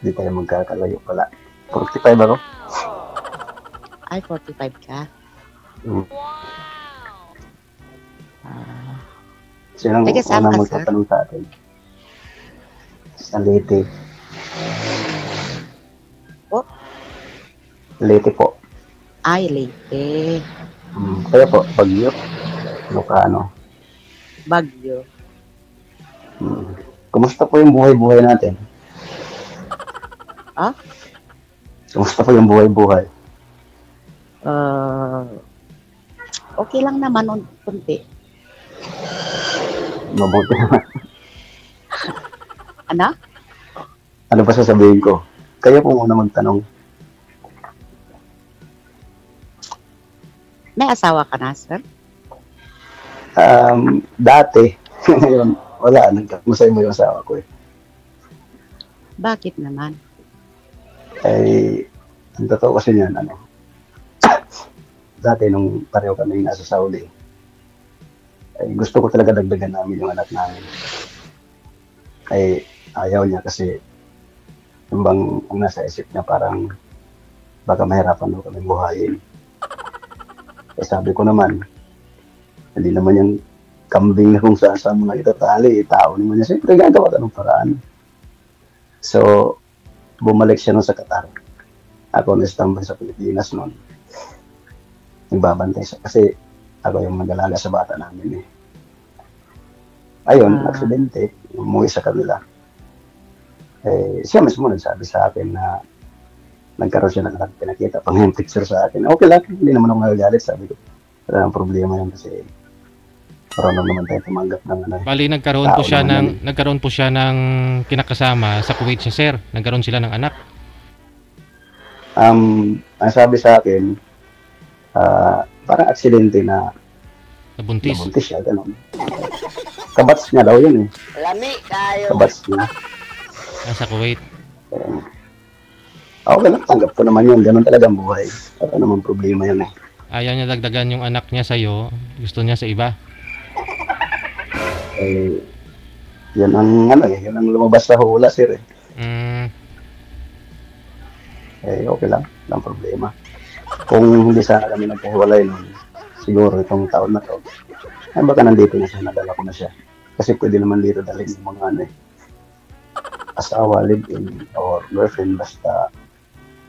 Hindi tayo magkakalayo pala. 45 ako. Ay, 45 ka. Mm. Ah, Sino ang taga saan unang ka, sir? magtatanong sa atin? Sa Leyte. Po? Leyte po. Ay, Leyte. Kaya po, Bagyo. Ilocano. Bagyo. Kumusta po yung buhay-buhay natin? Ah? Kumusta po yung buhay-buhay? Okay lang naman, kunti. Mabuti naman. Ano? Ano ba sasabihin ko? Kayo po muna magtanong. May asawa ka na, sir? Dati. Ngayon, wala. Nagkamusay mo yung asawa ko eh. Bakit naman? Ay, ang totoo kasi niyan, dati nung pareho kami nasa Saudi, ay gusto ko talaga dagdagan namin yung anak namin. Ay, ayaw niya kasi yung bang ang nasa isip niya parang baka mahirapan mo kami buhayin. Eh sabi ko naman, hindi naman yung kambing na kung saan mo na itatali, tao naman niya. Siyempre, gagawa ka ng paraan. So, bumalik siya nun sa Qatar. Ako na-standby sa Pilipinas noon. Nagbabantay siya kasi ako yung nag-alaga sa bata namin eh. Ayun, aksidente, umuwi sa kanila. Eh, siya mismo nagsabi sa akin na nagkaroon siya ng anak, pinakita pang yung picture sa akin. Okay lang, hindi naman ako nagagalit, sabi ko. Wala nang problema yan kasi marunong naman tayo tumanggap ng Bali, nagkaroon po siya ng kinakasama sa Kuwait siya, sir. Nagkaroon sila ng anak. Ang sabi sa akin, parang aksidente na Nabuntis. siya, gano'n. Kabats niya daw yun eh. Lami tayo. Kabats niya. Sa Kuwait. Okay lang, tanggap ko naman yun. Ganun talaga ang buhay. Wala naman problema yun eh. Ayaw niya dagdagan yung anak niya sa'yo. Gusto niya sa iba. Eh, yan ang yun ang lumabas sa hula, sir eh. Eh, okay lang. Walang problema. Kung hindi sana kami nagkahiwalay noon, siguro itong taon na to, ay baka nandito na siya, nadala ko na siya. Kasi pwede naman dito dalhin yung mga asawa, live-in, or girlfriend, basta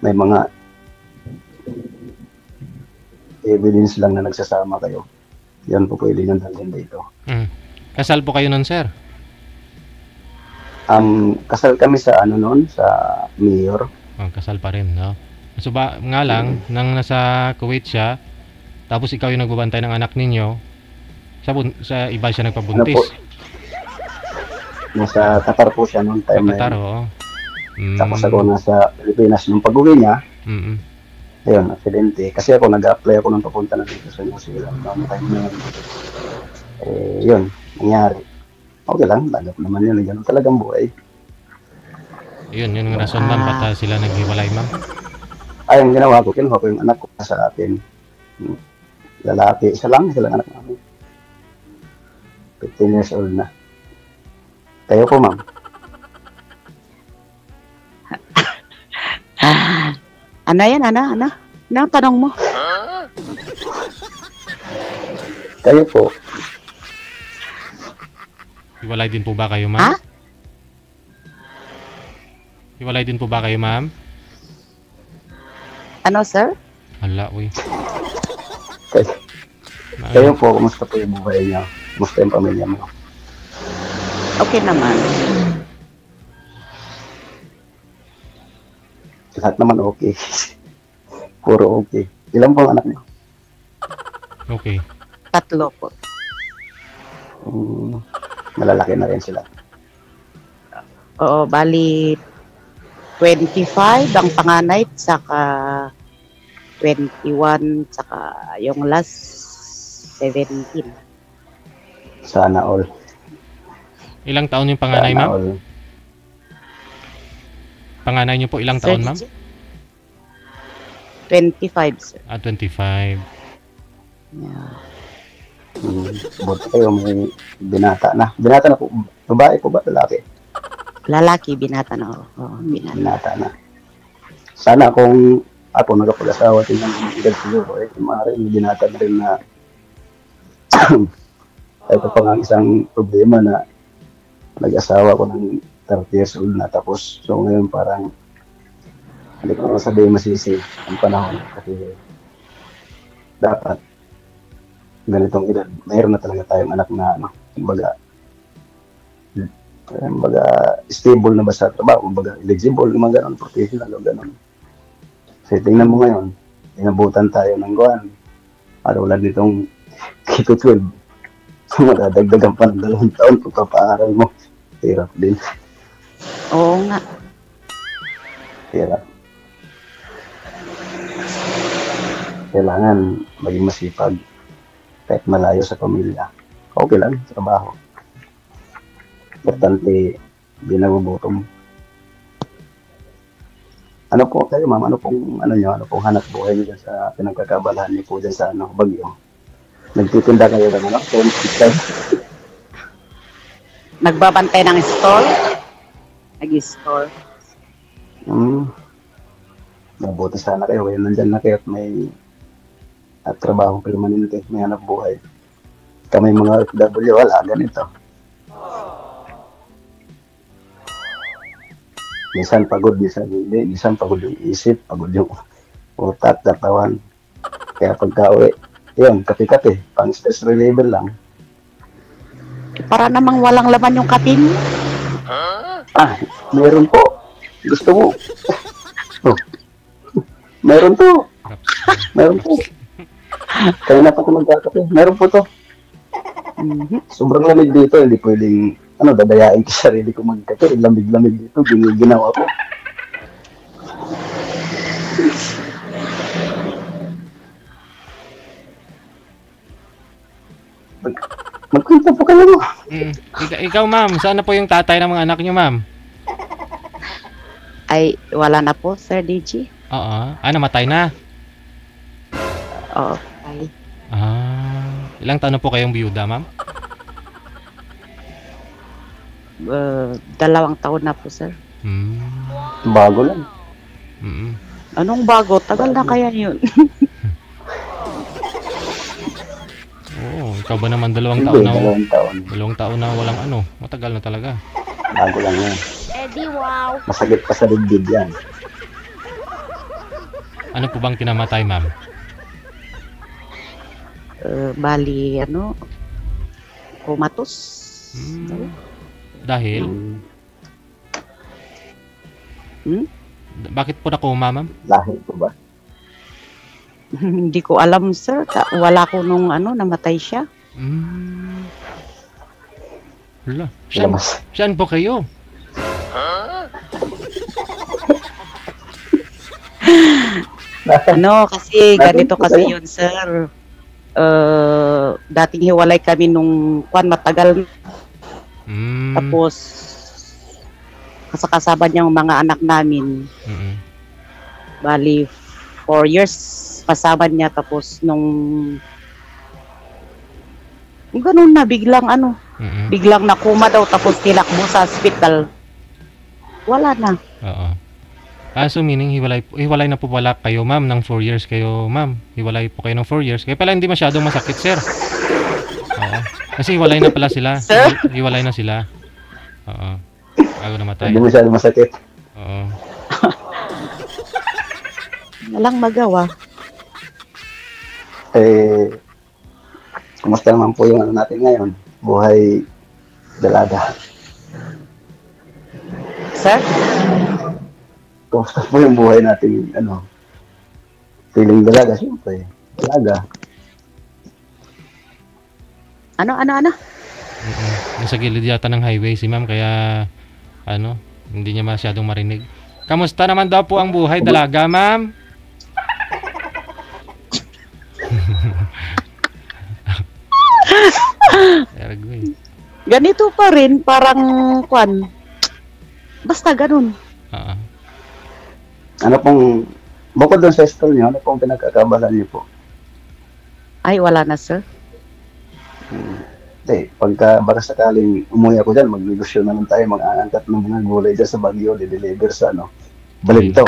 may mga evidence lang na nagsasama kayo. Yan po pwede nyo dalhin dito. Kasal po kayo nun, sir? Kasal kami sa noon, sa mayor. Kasal pa rin, no? So ba nga lang, nang nasa Kuwait siya, tapos ikaw yung nagbabantay ng anak ninyo, sa iba siya nagpabuntis. Nasa Qatar po siya noong time na Qatar, yun. oo. Tapos ako nasa Pilipinas. Nung pag-uwi niya, ayun, aksidente. Kasi ako nag-apply ako nung papunta na dito sa New Zealand. Noong time na yun. Eh, yun, nangyari. Okay lang, tanggap naman yun. Ganun talagang buhay. Yun yung rason, ma'am, ba't sila naghiwalay, ma'am? Ay, ang ginawa ko, kinuha ko yung anak ko sa atin. Lalaki, isa lang anak namin. 15 years old na. Kayo po, ma'am? Ano yan, ano? Ano ang tanong mo? Kayo po. Hiwalay din po ba kayo, ma'am? Ha? Hiwalay din po ba kayo, ma'am? Ano, sir? Hala, uy. Kayo po, kumusta po yung buhay niyo? Kumusta yung pamilya mo? Okay naman. Lahat naman okay. Puro okay. Ilan po ang anak niyo? Okay. 3 po. Malalaki na rin sila. Oo, bali 25 ang panganay, saka 21, saka yung last 17. Sana all. Ilang taon yung panganay, Sana ma'am? all. Panganay niyo po ilang taon, ma'am? 25, sir. 25. Yeah. Buti kayo may binata na. Binata na po. Babae po ba? Lalaki? Lalaki, binata na. Oo, binata. Binata na. Sana kung ako nagkapag-asawa din ng edad siguro, maaaring binata na rin na ito pa nga isang problema na nag-asawa ko ng 30 years old na tapos so ngayon parang hindi ko na sabihin masisi ang panahon kasi dapat ganitong edad mayroon na talaga tayong anak na kumbaga stable na ba sa trabaho, kumbaga eligible, mga ganon, professional o ganon. Kasi tingnan mo ngayon, inabutan tayo ng guwan. Wala nitong K-12. So, madadagdagan pa ng 2 taon pagpapaaral mo. Hirap din. Oo nga. Hirap. Kailangan maging masipag kahit malayo sa pamilya. Okay lang, trabaho. Importante, hindi nagugutom. Ano po kayo, ma'am? Ano pong hanap buhay niyo dyan sa pinagkakabalahan niyo po dyan sa Baguio? Nagtitinda kayo ng Nagbabantay ng stall. Nag-stall. Mabuti sana kayo. Kaya nandyan na kayo at may trabaho permanente, may hanap buhay. Kami mga FW, wala, ganito. Minsan pagod, minsan hindi. Minsan pagod yung isip, pagod yung utak, katawan. Kaya pagka-uwi, yun, kape-kape, pang stress reliever lang. Para namang walang laman yung katin. Meron po. Gusto mo? Oh. Meron to. Meron po. Kaya na pa ito magkakape. Meron po to. Sobrang lamig dito, hindi pwedeng dadayain ko sarili ko magkape. Lamig-lamig dito, ginawa ko. Magkwento po kayo mo. Ikaw, ma'am, saan na po yung tatay ng mga anak niyo, ma'am? Ay, wala na po, Sir DG. Oo. Namatay na. Oo, ay. Ilang taon na po kayong biyuda, ma'am? 2 taon na po, sir. Bago lang. Anong bago? Tagal na kaya yun. Oo, ikaw ba naman 2 taon na? 2 taon. 2 taon na walang matagal na talaga. Bago lang yan. Eddie, wow. Masakit pa sa dibdib yan. Ano po bang kinamatay, ma'am? Bali, kumatos. Dahil? Bakit po nakuma, ma'am? Lahir po ba? Hindi ko alam, sir. Wala ko nung namatay siya. Hala. Saan po kayo? Kasi ganito kasi yun, sir. Dating hiwalay kami nung matagal. Tapos kasakasama niyang mga anak namin. Bali 4 years kasama niya, tapos nung ganun na biglang biglang nakuma daw, tapos tinakbo sa hospital. Wala na. Oo. So meaning hiwalay na po pala kayo, ma'am, ng 4 years kayo, ma'am. Hiwalay po kayo ng 4 years. Kaya pala hindi masyadong masakit, sir. Oo. Kasi hiwalay na pala sila. Sir? Hiwalay na sila. Oo. Bago namatay. Hindi masyadong masakit. Oo. Walang magawa. Kumusta naman po yung natin ngayon? Buhay dalaga. Sir? Kumusta po yung buhay natin, feeling dalaga, siyempre. Dalaga. Ano? Nasa gilid yata ng highway si ma'am, kaya hindi niya masyadong marinig. Kamusta naman daw po ang buhay dalaga, ma'am? Ganito pa rin, parang basta ganun. Bukod doon sa stall niyo, ano pong pinagkakabalan niyo po? Ay, wala na, sir. pagka baka sakaling umuwi ako dyan, magnegosyo naman tayo, mag-aangkat ng mga gulay dyan sa Baguio, di-deliver sa Balintaw.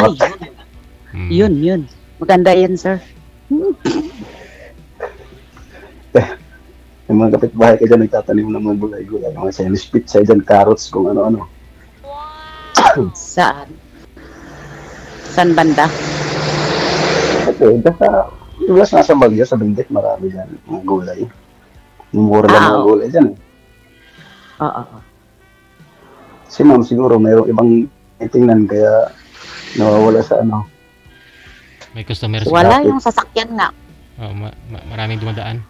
Ay, yun. Maganda yan, sir. Yung mga kapitbahay ka dyan, nagtatanim ng mga gulay-gulay, mga Chinese pizza dyan, carrots, kung ano-ano. Saan? Saan banda? Basta, iwas nasa Baguio, sa Benguet, marami dyan, mga gulay. Mura lang mga gulay dyan. Oo. Si ma'am siguro mayroong ibang tingnan kaya nawawala sa May customer Wala yung sasakyan nga. Oh, maraming dumadaan.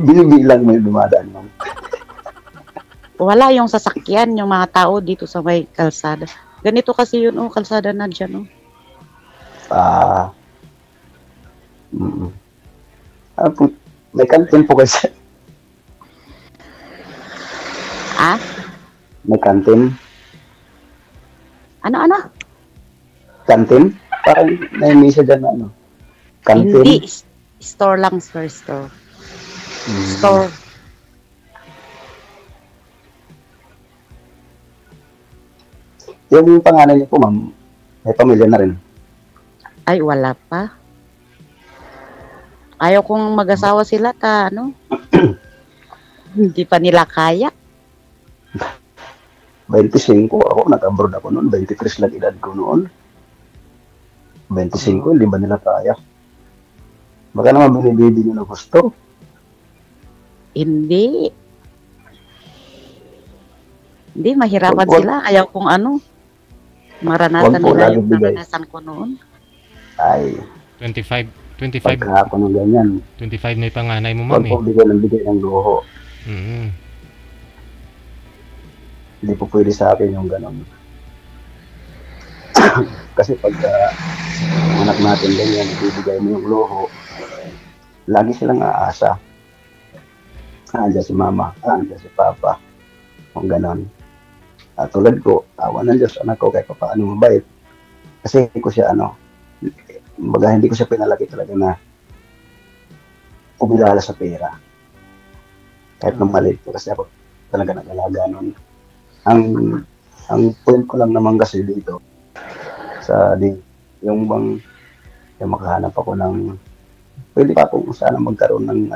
Binibilang may dumadaan, ma'am. Wala yung sasakyan, yung mga tao dito sa may kalsada. Ganito kasi yun, kalsada na dyan, May kantin po kasi. May kantin. Ano? Kantin? Parang naimisa dyan na kantin. Hindi, store lang, sir, store. Store. Yung pangalan niyo po, ma'am, may pamilya na rin. Ay, wala pa. Ayaw kong mag-asawa sila hindi pa nila kaya. 25 ako, nag-abroad ako noon, 23 lang edad ko noon. 25, hindi ba nila kaya? Baka naman binibili nyo na gusto. Hindi, mahirapan sila. Ayaw kong maranasan nila yung naranasan ko noon. Ay, 25 pagka ako ng ganyan. 25 na yung panganay mo, Huwag ma'am, po bigay ng luho. Hindi po pwede sa akin yung gano'n. Kasi pagka anak natin ganyan, ibibigay mo yung luho, lagi silang aasa. Andiyan si mama, andiyan si papa. Kung gano'n. At tulad ko, awa ng Diyos, anak ko, kahit paano mabait. Kasi hindi ko siya, hindi ko siya pinalaki talaga na kumilala sa pera. Kahit nung maliit ko, kasi ako talaga nag-alaga nun. Ang point ko lang naman kasi dito, yung makahanap ako ng, pwede pa akong sana magkaroon ng,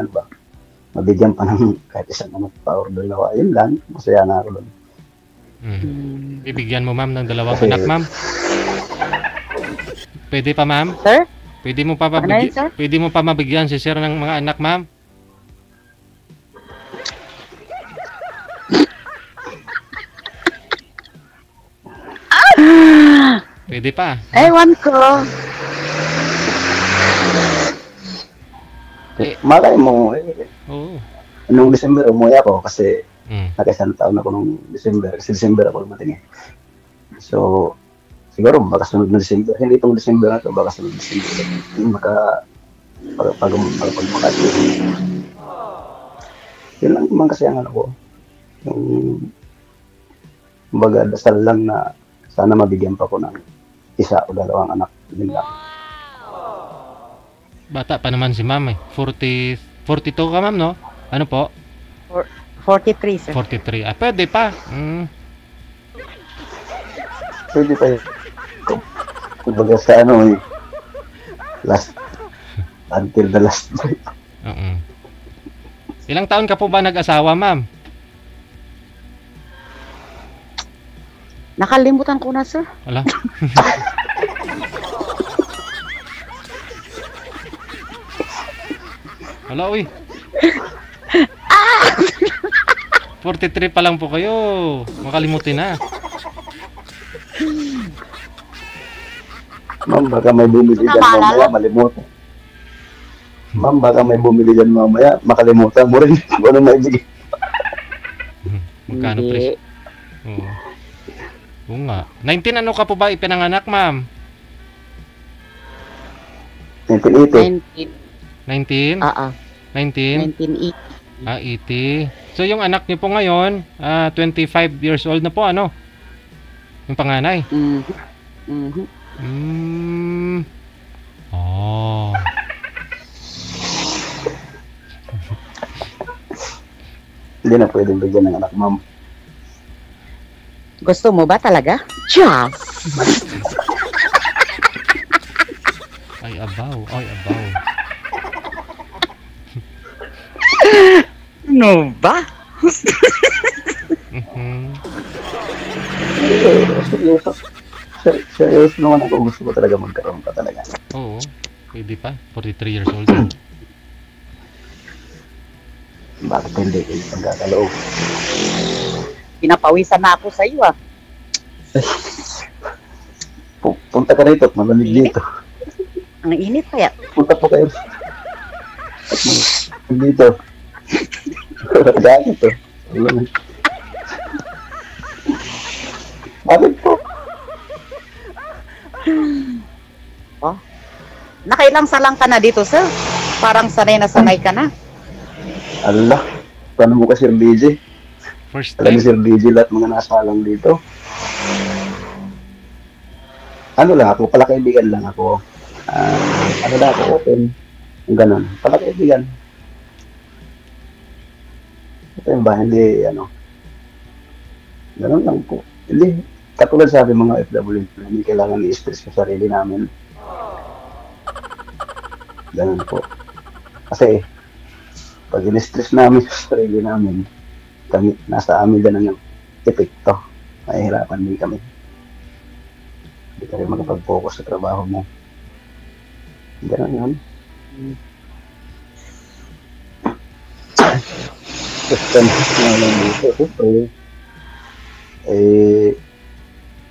mabigyan pa ng kahit isang pa or dalawa. Yun lang, masaya na ako doon. Bibigyan mo, ma'am, ng dalawang anak, ma'am? Pwede pa, ma'am? Sir? Pwede mo pa mabigyan si sir ng mga anak, ma'am? Pwede pa. Ewan ko. Malay mo, Oo. nung December umuwi ako kasi nakaisang taon ako nung December. Kasi December ako lumating eh. So, siguro baka sunod na December. Hindi itong December na ito, baka sunod na December. Pagmakasyon. Yun lang naman kasi ang ko. Yung baga dasal lang na sana mabigyan pa ko ng isa o dalawang anak. Yun lang. Bata pa naman si ma'am eh. 42 ka, ma'am, no? Ano po? 43, sir. 43. Pwede pa. Pwede pa yun. Kumbaga sa last, until the last day. Ilang taon ka po ba nag-asawa, ma'am? Nakalimutan ko na, sir. Wala. Wala, uy. 43 pa lang po kayo. Makalimutin na. Ma'am, baka may bumili dyan mamaya, malimutan. Ma'am, baka may bumili dyan mamaya, makalimutan mo rin kung ano maibigay. Magkano presyo? Oo. Oo nga. 19 ano ka po ba ipinanganak, ma'am? 1980. 19? 19? 1980. 80. So yung anak niyo po ngayon, 25 years old na po, ano? Yung panganay? Oh. Hindi na pwedeng bigyan ng anak, ma'am. Gusto mo ba talaga? Just! Ay, abaw. Ay, abaw. Ano ba? Mhm. Seryoso. Seryoso naman ako. Gusto ko talaga magkaroon pa talaga. Oo. Pwede pa. 43 years old. Bakit hindi kayo pagkakaloob? Pinapawisan na ako sa iyo ah. Punta ka rito at malamig dito. Ang init kaya. Punta po kayo. Dito. Gano'n to. Bakit po? Oh. Nakailang salang ka na dito, sir? Parang sanay na sanay ka na. Allah. Paano mo ka, Sir BJ? First Alam ni time. Sir BJ lahat mga nasalang dito. Ano lang ako, palakaibigan lang ako. Ano lang ako, open. Yung ganun. Palakaibigan. Ito yung ba, hindi, ano. Ganun lang po. Hindi, katulad sabi mga FW, hindi kailangan i-stress sa sarili namin. Ganun po. Kasi, pag in-stress namin sa sarili namin, kami, nasa amin din ang epekto. Mahihirapan din kami. Hindi ka rin makapag-focus sa trabaho mo. Ganun yun. System na lang dito. Siyempre,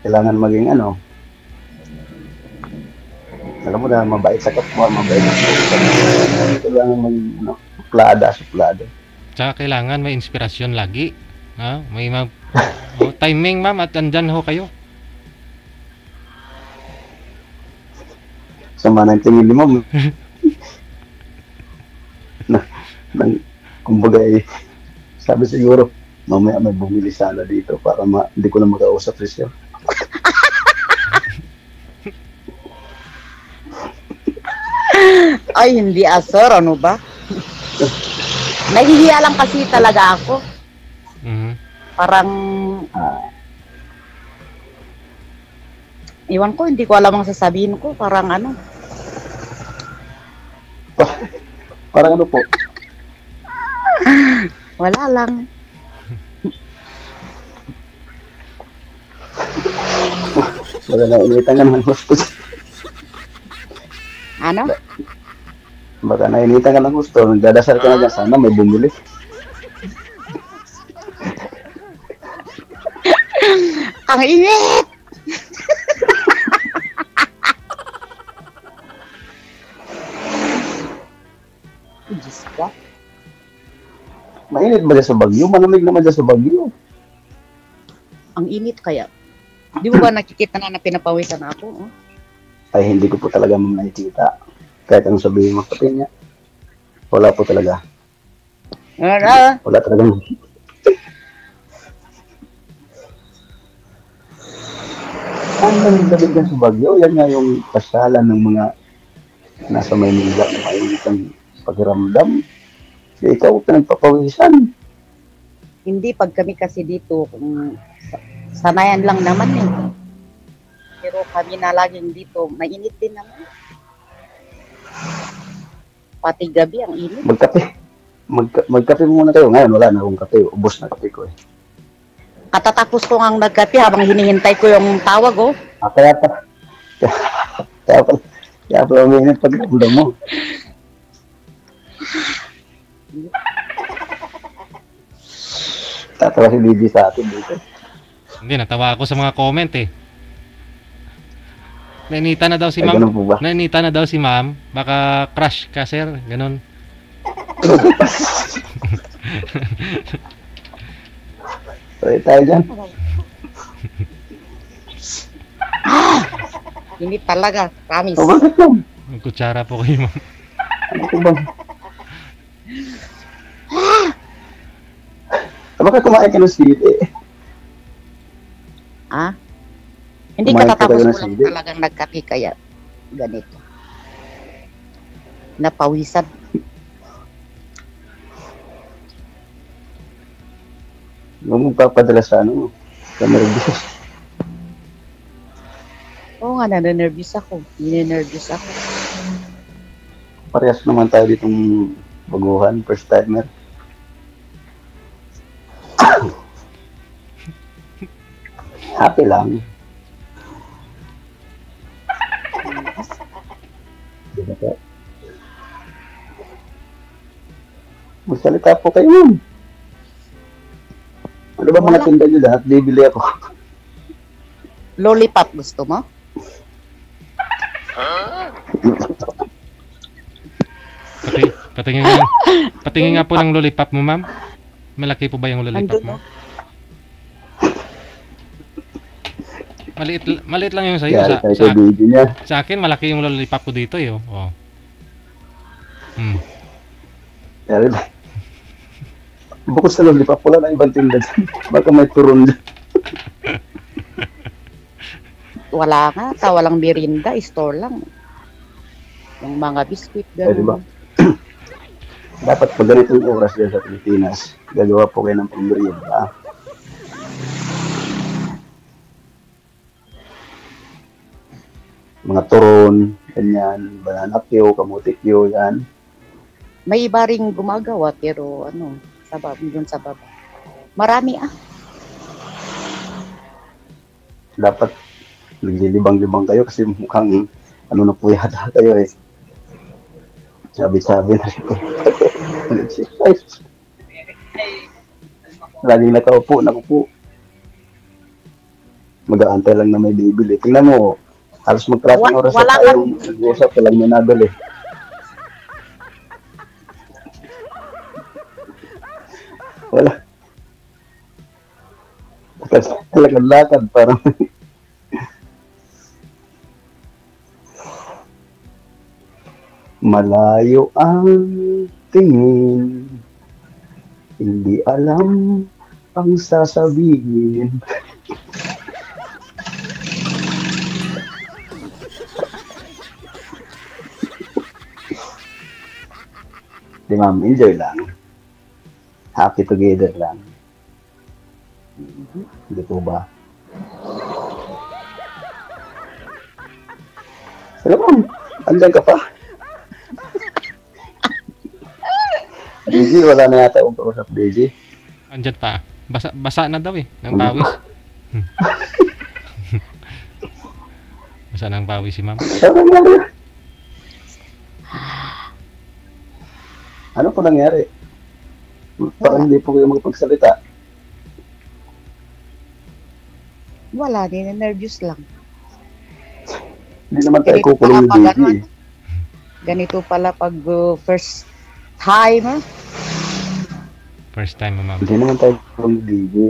kailangan maging ano, alam mo na, mabait sa kapwa, mabait sa kapwa. Kailangan maging, ano, suplada. Tsaka kailangan may inspirasyon lagi. Ha? May timing, ma'am, at andyan ho kayo. Sama ng tingin ni Ma'am. Kumbaga sabi siguro, mamaya may bumili sana dito para hindi ko na makausap siya. Ay, hindi sir. Ano ba? Nahihiya lang kasi talaga ako. Mhm. Parang, iwan ko, hindi ko alam ang sasabihin ko. Parang ano. Parang ano po, Wala lang. wala na initan ka ng gusto. Ano? Baka nainitan ka ng gusto, nagdadasal ka na dyan, sana may bumili. Ang init! Diyos ko. Mainit ba dyan sa Bagyo? Malamig naman dyan sa Bagyo. Ang init kaya. Di mo ba nakikita na pinapawisan ako? Oh? Ay, hindi ko po talaga nakikita. Kahit anong sabihin mo, pati niya. Wala po talaga. Ano? Wala talagang. Ang nagdabig dyan sa Bagyo, yan nga yung pasyalan ng mga nasa Maynila na mainit ang pakiramdam. Kaya ikaw, pinagpapawisan. Hindi, pag kami kasi dito, sanayan lang naman eh. Pero kami na laging dito, mainit din naman. Pati gabi ang init. Magkape. Magkape muna kayo. Ngayon, wala na akong kape. Ubos na kape ko eh. Katatapos ko ngang nagkape habang hinihintay ko yung tawag oh. Kaya pa. Kaya pa uminit pagkakulang mo. Tatawa si Bibi sa atin dito. Hindi, natawa ako sa mga comment eh. Nainita na daw si Ay, ma'am. ganun po ba? Nainita na daw si ma'am. Baka crush ka, sir. Ganon. Sorry tayo dyan. Hindi talaga, promise. O bakit lang? May kutsara po kayo, ma'am. Ano po ba? Bakit kumain ka ng sili? Ah? Hindi Kumain ka katatapos talaga ko ng lang sili? talagang nagkape kaya ganito. Napawisan. Huwag mong papadala sa ano, sa nervous. Oo nga, nananervous ako. Ninenervous ako. Parehas naman tayo ditong baguhan, first timer. Happy lang. Di ba po? Magsalita po kayo, ma'am. Ano ba mga Wala. tinda nyo lahat? Bibili ako. Lollipop gusto mo? Patingin nga, patingin nga po ng lollipop mo, ma'am. Malaki po ba yung lollipop Andun, mo? Maliit lang yung sa'yo. Kaya Sa, tayo sa, sa video niya. sa akin, malaki yung lollipop ko dito, eh. Oh. Hmm. Kaya rin. Bukod sa lollipop, wala na ibang tinda dyan. Baka may turon dyan. Wala nga. Walang merinda. Store lang. Yung mga biskuit. Ay, di ba? Dapat pag ganitong oras dyan sa Pilipinas, gagawa po kayo ng pamerienda. Mga turon, ganyan, banana Q, kamuti Q, yan. May iba ring gumagawa pero sa baba, dun sa baba. Marami Dapat naglilibang-libang kayo kasi mukhang ano na po yata kayo eh. Sabi-sabi na rin po. Exercise. Laging nakaupo. Mag-aantay lang na may bibili. Tingnan mo, halos magtrating oras Wala na tayong nag-uusap, walang may nabili. Wala. Lakad-lakad parang malayo ang tingin, hindi alam ang sasabihin. Di ma'am, enjoy lang. Happy together lang. Hindi po ba? Hello ma'am, andyan ka pa? Daisy, wala na yata akong kausap, Daisy. Andyan pa. Basa na daw, eh. Ng pawis. Basa ng pawis si ma'am. Ano nangyari? Ano po nangyari? Parang hindi po kayo magpagsalita. Wala, ninenervous lang. Hindi naman tayo Ganito kukulong ni pala pag Daisy. Ganito pala pag first time. First time mo, ma'am. Hindi naman tayo kukulong ni Daisy.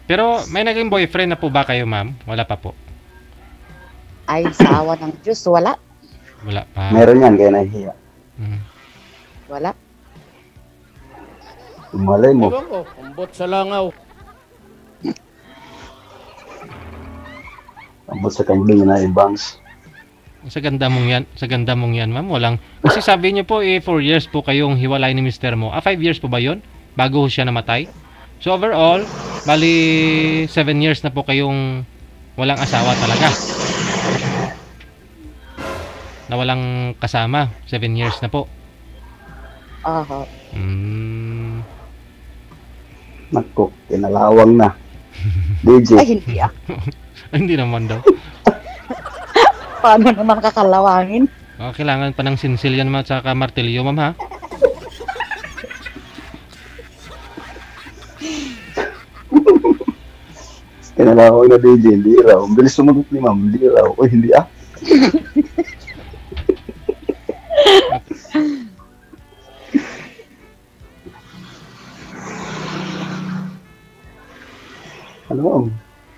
Pero may naging boyfriend na po ba kayo, ma'am? Wala pa po. Ay, sa awa ng Diyos, wala. Wala pa. Meron yan, kaya nahihiya. Mm. Wala. Malay mo. Ewan ko, kumbot sa langaw. Ambot sa kambing na ibangs. Sa ganda mong yan, ma'am. Walang, kasi sabi niyo po, 4 years po kayong hiwalay ni mister mo. 5 years po ba yun? Bago siya namatay? So overall, bali 7 years na po kayong walang asawa talaga. Na walang kasama. 7 years na po. Aha. Naku, kinalawang na. Ay, DJ, hindi ah. Hindi naman daw. Paano naman kakalawangin? Kailangan pa ng sinsil yan, ma'am, at martilyo, ma'am, ha? kinalawang na DJ, hindi raw. Ang bilis sumagot ni ma'am, hindi raw. O hindi ah. Ano ma'am?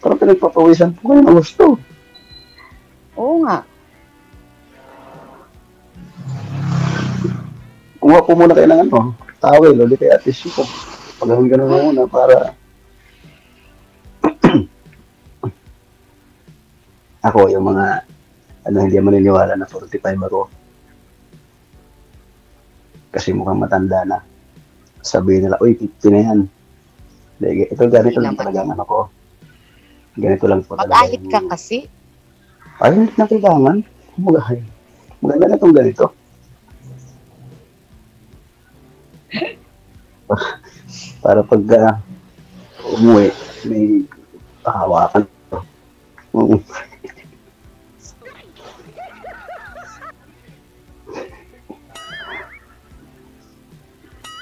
Parang pinagpapawisan po kayo ng gusto. Oo nga. Kumuha po muna kayo ng ano, towel, ulit kay at tissue po. Pag ganun muna para ako yung mga hindi maniniwala na 45 ako. Kasi mukhang matanda na. sabihin nila, uy, 50 na yan. Ito ganito lang naman. talaga ang ano ko. Ganito lang po talaga. Mag-ahit ka kasi. Ay, hindi na kailangan. Magahay. Maganda na itong ganito. Para pag umuwi, may hawakan.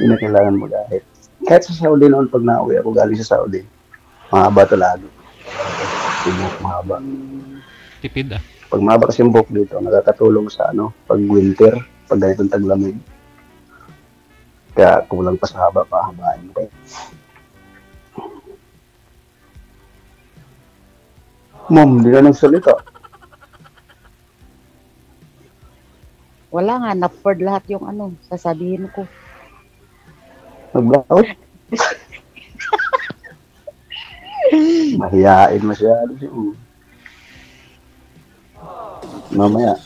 Hindi na kailangan mag-ahit. Kahit sa Saudi noon, pag nauwi ako galing sa Saudi, mahaba talaga. Yung mahaba. Tipid ah. Pag mahaba kasi yung buhok dito, nakakatulong sa pag winter, pag ganitong taglamig. Kaya kulang pa sa haba, pahabain mo. Mom, di na nagsalita. Wala nga, na-forward lahat yung sasabihin ko. Nag-blackout. Mahihain masyado siya. Mamaya,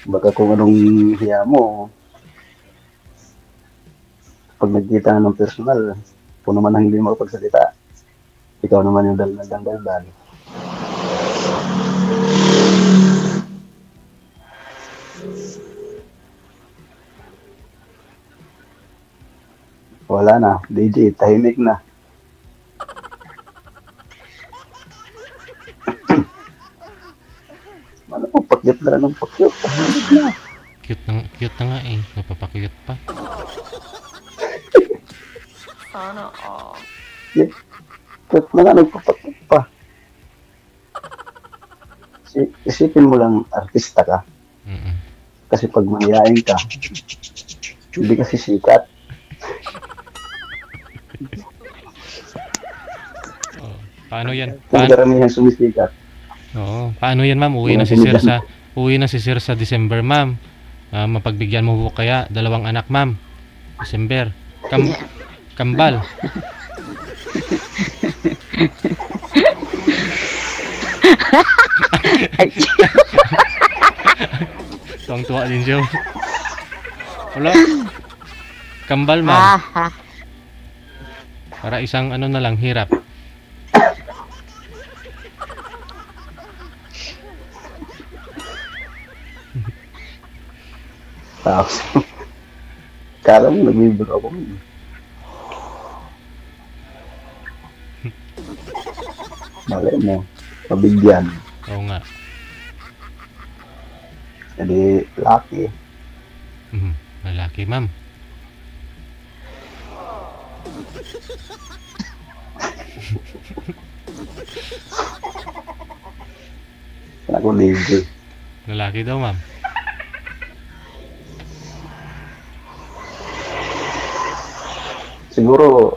baka kung anong hiya mo, pag nagkita ng personal, kung naman ang hindi makapagsalita, ikaw naman yung dal. Wala na, DJ, tahimik na. Ano po, pakyat na ng pakyat, tahimik na. Cute na nga eh. Napapakute pa. Sana all. Pakyat na nga, nagpapakyat pa. Isipin mo lang, artista ka. Mm-mm. Kasi pag mahihain ka, hindi kasi sikat. Oh, paano yan? Kung karamihan sumisikat. Oo. Paano yan, ma'am? Uwi na si Sir sa December, ma'am. Mapagbigyan mo po kaya 2 anak, ma'am. December. Kambal. Tuwang-tuwa din siya. Wala. Kambal, ma'am. Para isang na lang, hirap. Tapos, kala mo nagbibiro ako. Mali mo, mabigyan. Oo nga. Jadi, lucky. Lalaki, ma'am. Ako DJ. Lalaki daw, ma'am. Siguro,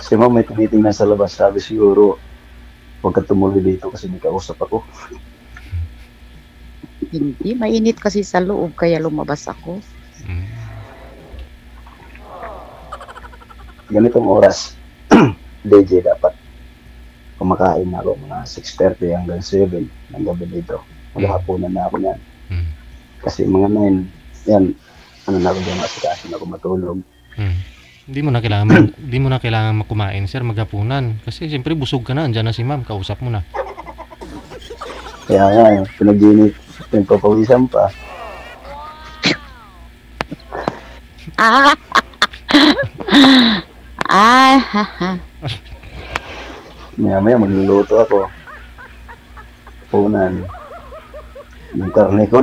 si ma'am may tinitingnan sa labas. Sabi siguro, huwag ka tumuloy dito kasi may kausap ako. Hindi, mainit kasi sa loob kaya lumabas ako. Ganitong oras, DJ dapat kumakain na ako mga 6:30 hanggang 7 ng gabi dito. Maghahaponan na ako niyan. Kasi mga 9, yan, na ako dyan, asikaso na ako matulog. Hindi mo na kailangan kumain, sir, maghapunan. Kasi siyempre busog ka na, andyan na si ma'am, kausap mo na. Kaya nga, pinag-init, pinagpapawisan pa. Maya magluluto ako. Punan. Yung karne ko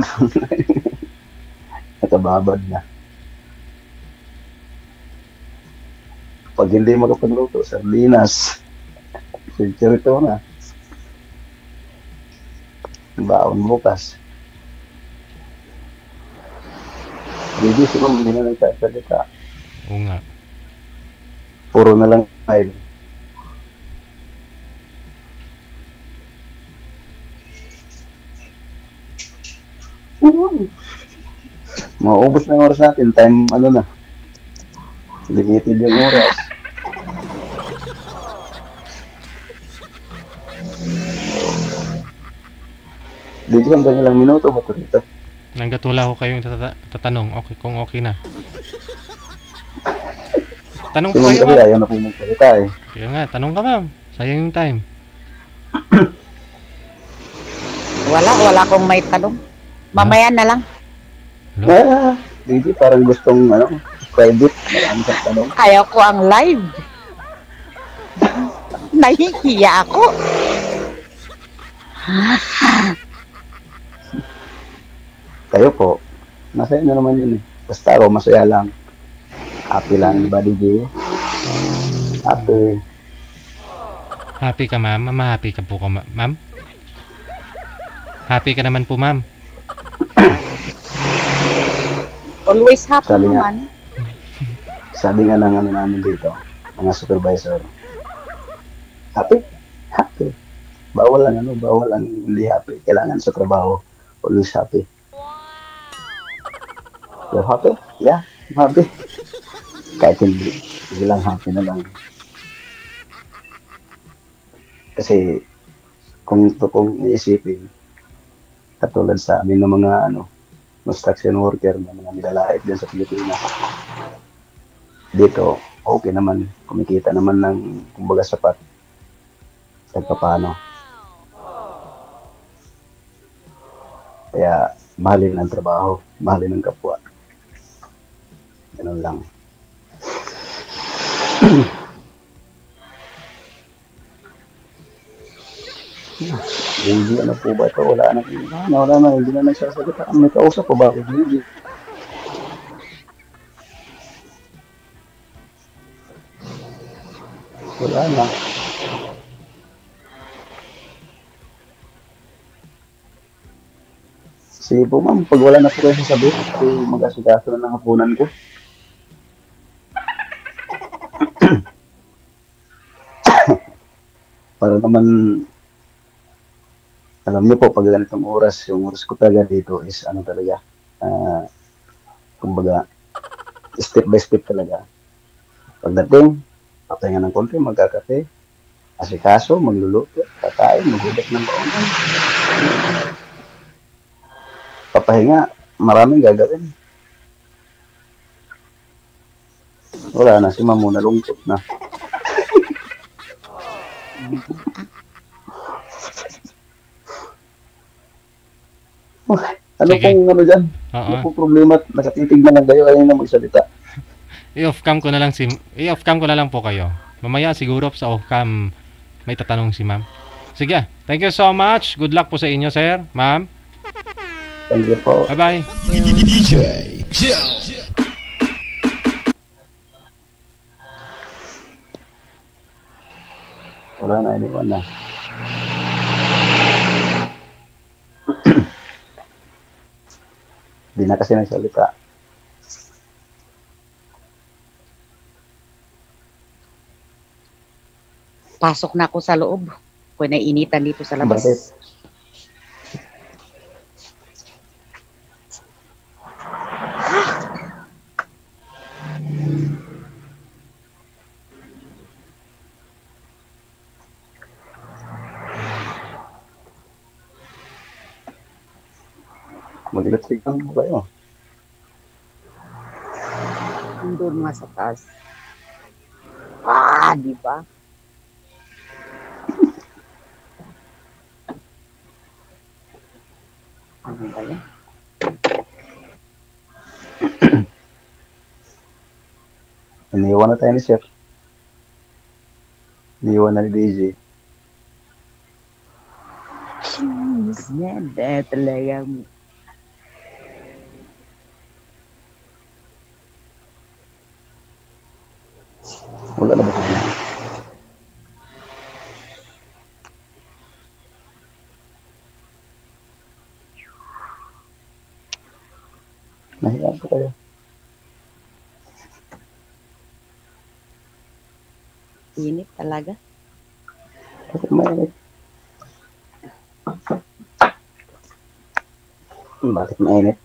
nakababad na. Pag hindi makapagluto, sardinas. Sirito na. Baon bukas. Hindi siguro hindi na nagsasalita. Oo nga. Puro na lang file. Maubos na yung oras natin. Time, na. Limited yung oras. Dito lang ganyan lang minuto ba ito dito? Nanggatula ko kayong tatanong, okay, kung okay na. Tanong Si po ma'am kayo, kasi ma'am. ayaw na po magsalita eh. Kaya nga, tanong ka, ma'am. Sayang yung time. Wala akong may tanong. Mamaya na lang. Ah, hindi, parang gustong, private. Marami kang tanong. Ayaw ko ang live. Nahihiya ako. Kayo po, masaya na naman yun eh. Basta ako, masaya lang. Happy lang, Buddy J. Happy. Happy ka, ma'am? Happy ka po ka, ma'am? Happy ka naman po, ma'am. Always happy Sabi nga. naman. Sabi nga ng ano namin dito, mga supervisor, happy? Happy. Bawal ang hindi happy. Kailangan sa trabaho, always happy. You're happy? Yeah, I'm happy. Kahit hindi lang happy na lang. Kasi kung iisipin, katulad sa amin ng mga construction worker na mga nilalait din sa Pilipinas. Dito, okay naman. Kumikita naman ng kumbaga sapat. Kahit paano. Kaya mahalin ang trabaho, mahalin ang kapwa. Ganun lang. Hindi, ano po ba ito? Wala na, hindi na nagsasalita. May kausap po ba ako? Hindi. Wala na. Sige po ma'am, pag wala na po kayo sasabihin, mag-asikaso na ng hapunan ko. Para naman, alam niyo po, pag ganitong oras, yung oras ko talaga dito is talaga, kumbaga, step by step talaga. Pagdating, papahinga ng konti, magkakape, asikaso, magluluto, kakain, maghugas ng baon. Papahinga, maraming gagawin. Wala na, si Mamo nalungkot na. Ano Sige. pong dyan? Oo. Ano pong problema? Nakatitig na lang kayo, ayaw na magsalita. I-off cam ko na lang po kayo. Mamaya siguro sa off cam may tatanong si ma'am. Sige, thank you so much. Good luck po sa inyo, sir. Ma'am. Thank you po. Bye-bye. Wala na, iniwan na. Hindi na kasi nagsalita. Pasok na ako sa loob. Kung nainitan dito sa labas. Bakit? Mag-electric lang po kayo. Doon nga sa taas. Di ba? Ano ba yan? Iniwan na tayo ni Chef. Iniwan na ni DJ. Ganda talaga. Wala na ba siya? Nahiya po kayo. Init talaga. Bakit mainit? Bakit mainit?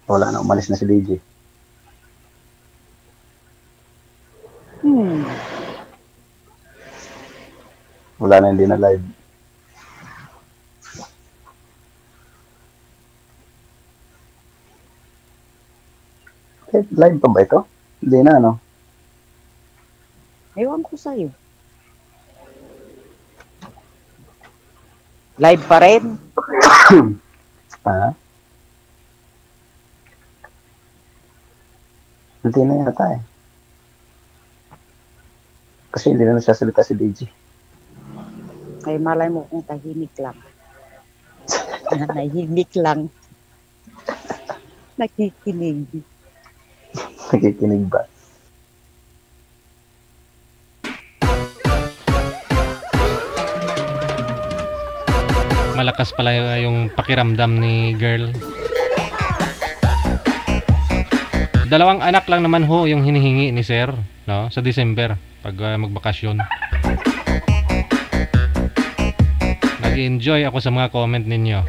Wala na, umalis na si DJ. Wala na, hindi na live. Live pa ba ito? Hindi na, ano? Ewan ko sa'yo. Live pa rin. Ha? Hindi na yata eh. Kasi hindi na nagsasalita si DJ. Ay, malay mo kung tahimik lang. Nahimik lang. Nakikinig. Nakikinig ba? Malakas pala yung pakiramdam ni girl. Dalawang anak lang naman ho yung hinihingi ni sir, no? Sa December pag magbakasyon. Nag-enjoy ako sa mga comment ninyo.